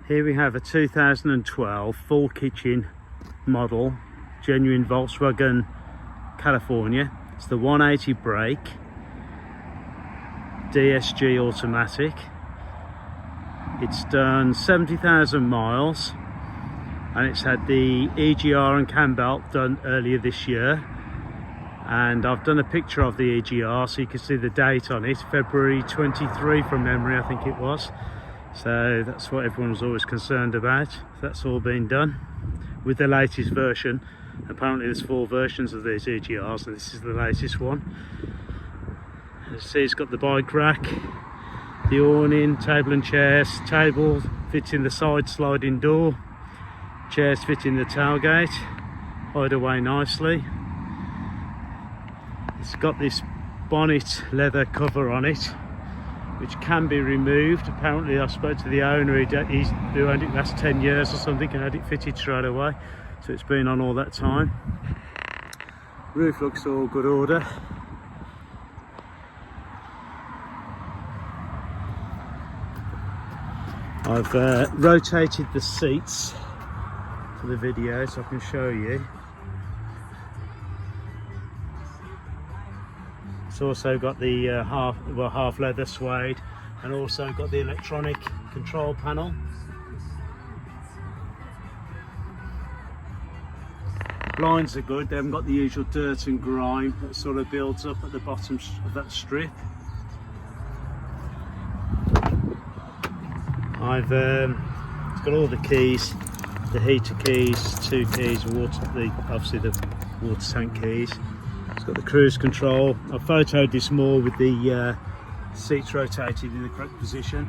Here we have a 2012 full kitchen model, genuine Volkswagen California. It's the 180 brake, DSG automatic. It's done 70,000 miles and it's had the EGR and Cambelt done earlier this year. And I've done a picture of the EGR so you can see the date on it, February 23 from memory, I think it was. So that's what everyone was always concerned about. That's all been done with the latest version. Apparently there's 4 versions of these EGRs and this is the latest one. As you see, it's got the bike rack, the awning, table and chairs. Table fits in the side sliding door, chairs fit in the tailgate, hide away nicely. It's got this bonnet leather cover on it which can be removed. Apparently I spoke to the owner, who owned it last 10 years or something, and had it fitted straight away, so it's been on all that time. Roof looks all good order. I've rotated the seats for the video so I can show you. It's also got the half leather suede, and also got the electronic control panel. Blinds are good, they haven't got the usual dirt and grime that sort of builds up at the bottom of that strip. It's got all the keys, the heater keys, 2 keys, obviously the water tank keys. It's got the cruise control. I photoed this more with the seats rotated in the correct position.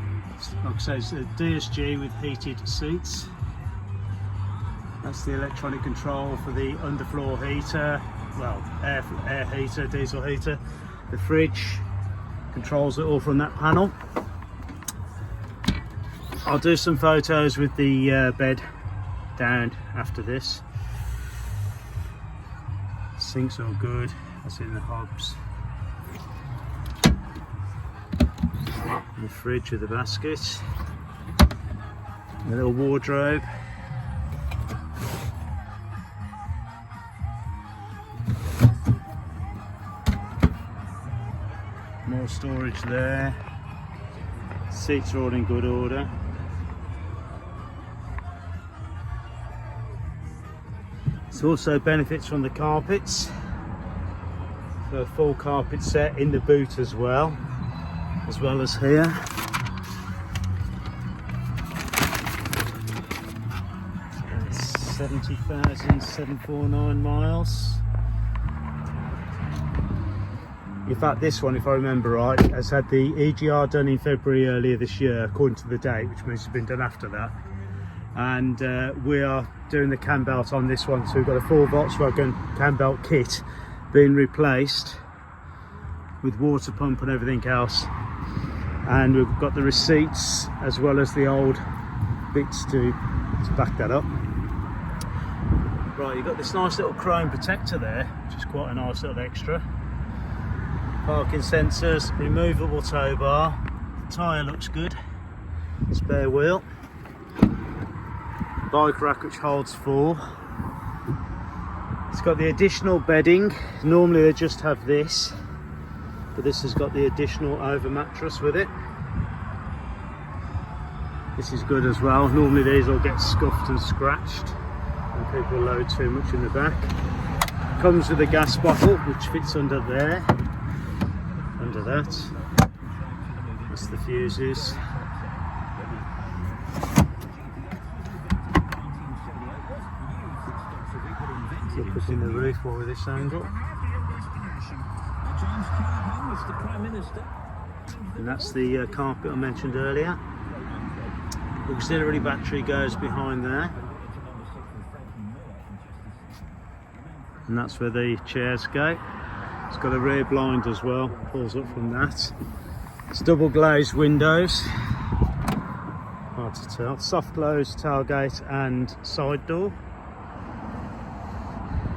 Like I say, it's a DSG with heated seats. That's the electronic control for the underfloor heater, well, air heater, diesel heater. The fridge controls it all from that panel. I'll do some photos with the bed down after this. Sink's all good, that's in the hobs. The fridge with the basket. A little wardrobe. More storage there. Seats are all in good order. It also benefits from the carpets. So a full carpet set in the boot as well as here. It's 70,749 miles. In fact, this one, if I remember right, has had the EGR done in February earlier this year, according to the date, which means it's been done after that. And we are doing the Cambelt on this one, so we've got a full Volkswagen Cambelt kit being replaced with water pump and everything else, and we've got the receipts as well as the old bits to back that up. Right, you've got this nice little chrome protector there, which is quite a nice little extra. Parking sensors, removable tow bar, the tyre looks good, spare wheel. Bike rack which holds 4. It's got the additional bedding. Normally they just have this, but this has got the additional over mattress with it. This is good as well. Normally these all get scuffed and scratched when people load too much in the back. Comes with a gas bottle which fits under there, under that. That's the fuses. Look up in the roof while with this angle. And that's the carpet I mentioned earlier. Auxiliary battery goes behind there. And that's where the chairs go. It's got a rear blind as well, pulls up from that. It's double glazed windows. Hard to tell. Soft close tailgate and side door.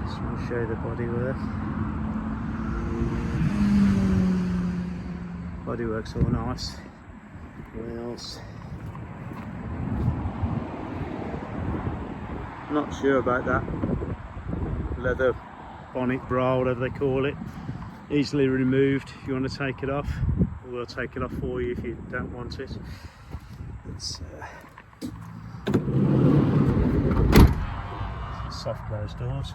Just want to show you the bodywork. Bodywork's all nice. Wheels. Not sure about that. Leather bonnet bra, whatever they call it. Easily removed if you want to take it off. We'll take it off for you if you don't want it. It's soft closed doors.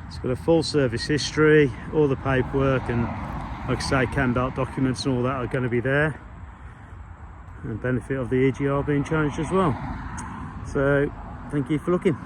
It's got a full service history, all the paperwork, and like I say, Cambelt documents and all that are going to be there, and benefit of the EGR being changed as well. So thank you for looking.